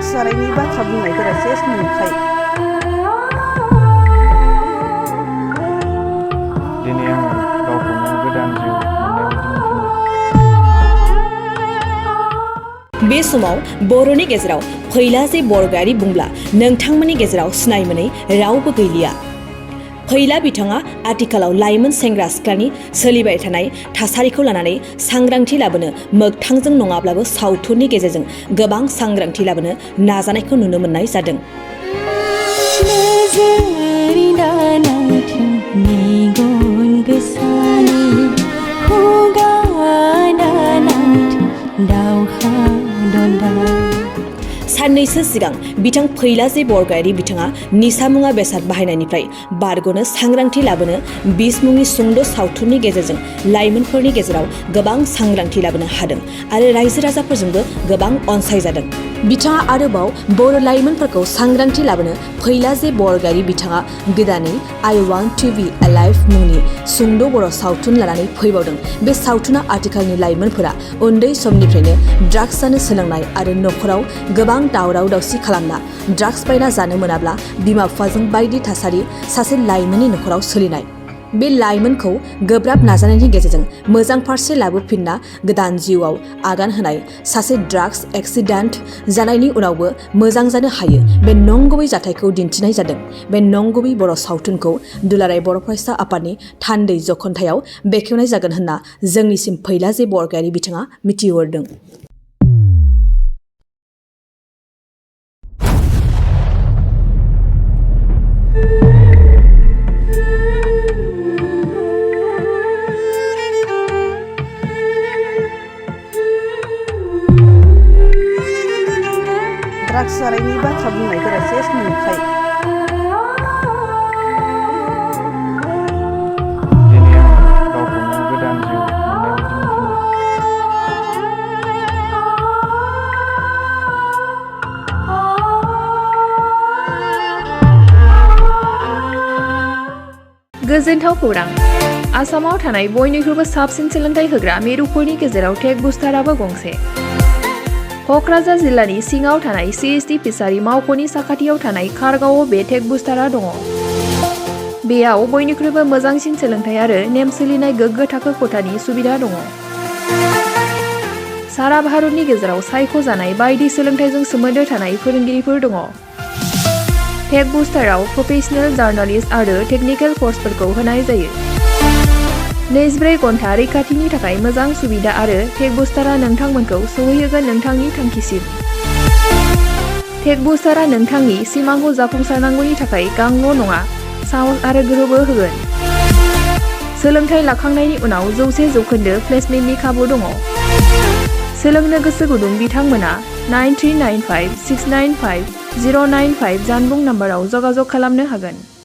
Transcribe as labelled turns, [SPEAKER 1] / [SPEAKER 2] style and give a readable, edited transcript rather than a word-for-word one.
[SPEAKER 1] Drugs जानायनि बाथ्रा बुंनायफोरा सेस नंखाय।
[SPEAKER 2] दिनै आङो गावखौनो गोदान जिउ मोननाय बायदि मोनफिनबाय।
[SPEAKER 3] बे समाव बर'नि गेजेराव फैला जे बर'गायारि बुंब्ला नोंथांमोननि गेजेराव सिनाय मोनै रावबो गैलिया। फैला बिथाङा आथिखालाव लाइमोन सेंग्रा सिख्लानि सोलिबाय थानाय थासारिखौ लानानै सांग्रांथि लाबोनो मोगथांजों नङाब्लाबो सावथुननि गेजेरजों गोबां सांग्रांथि लाबोनो नाजानायखौ नुनो मोननाय जादों। साननैसो सिगां बिथां फैला जे बर'गायारि बिथाङा निसा मुवा बेसाद बाहायनायनिफ्राय बारग'नो सांग्रांथि लाबोनो 20 मुंनि सुंद' सावथुननि गेजेरजों लाइमोनफोरनि गेजेराव गोबां सांग्रांथि लाबोनो हादों आरो रायजो राजाफोरजोंबो गोबां अनसायजादों। बिथाङा आरोबाव बर' लाइमोनफोरखौ सांग्रांथि लाबोनो फैला जे बर'गायारि बिथाङा गोदानै I Want to Be Alive मुंनि सुंद' बर' सावथुन लानानै फैबावदों। बे सावथुना आथिखालनि लाइमोनफोरा उन्दै समनिफ्रायनो ड्राग्स जानो सोलोंनाय आरो न'खराव गोबां दावराव दावसि खालामना ड्राग्स बायना जानो मोनाब्ला बिमा बिफाजों बायदि थासारि सासे लाइमोननि न'खराव सोलिनाय। बे लाइमोनखौ गोब्राब नाजानायनि गेजेरजों मोजां फारसे लाबोफिनना गोदान जिउआव आगान होनाय सासे ड्राग्स एक्सिडेन्ट जानायनि उनावबो मोजां जानो हायो बे नंगुबै जाथायखौ दिन्थिनाय जादों। बे नंगुबै बर' सावथुनखौ दुलाराय बर' फरायसा आफादनि थान्दै जख'न्थायाव बेखेवनाय जागोन होनना जोंनिसिम फैला जे बर'गायारि बिथाङा मिथिहरदों।
[SPEAKER 1] ड्राग्स जानायनि बाथ्रा बुंनायफोरा सेस नंखाय।
[SPEAKER 2] दिनै आङो गावखौनो गोदान जिउ मोननाय बायदि मोनफिनबाय।
[SPEAKER 4] गोजोनथाव खौरां! आसामाव थानाय बयनिख्रुइबो साबसिन सोलोंथाइ होग्रा मिरुफोरनि गेजेराव टेक बुस्टाराबो गंसे। क'क्राझार जिल्लानि सिङाव थानाय CST फिसारि मावख'नि साखाथियाव थानाय खारगावआव बे टेक बुस्टारा दङ। बेयाव बयनिख्रुइबो मोजांसिन सोलोंथाइ आरो नेम सोलिनाय गोग्गो थाखो खथानि सुबिदा दङ। सारा भारतनि गेजेराव सायख'जानाय बायदि सोलोंथाइजों सोमोन्दो थानाय फोरोंगिरिफोर दङ। टेक बुस्टाराव प्रफेशनेल जार्नालिस्ट आरो टेकनिकेल कर्सफोरखौ होनाय जायो। 24 घन्टा रैखाथिनि थाखाय मोजां सुबिदा आरो टेक बुस्टारा नोंथांमोनखौ सौहैहोगोन नोंथांनि थांखिसिम। टेक बुस्टारा नोंथांनि सिमांखौ जाफुंसारनांगौनि थाखाय गांल' नङा, साहस आरो गोहोबो होगोन। सोलोंथाइ लाखांनायनि उनाव 100% प्लेसमेन्टनि खाबु दङ। सोलोंनो गोसो गुदुं बिथांमोना 9395695095 जानबुं नाम्बाराव जगाजग खालामनो हागोन।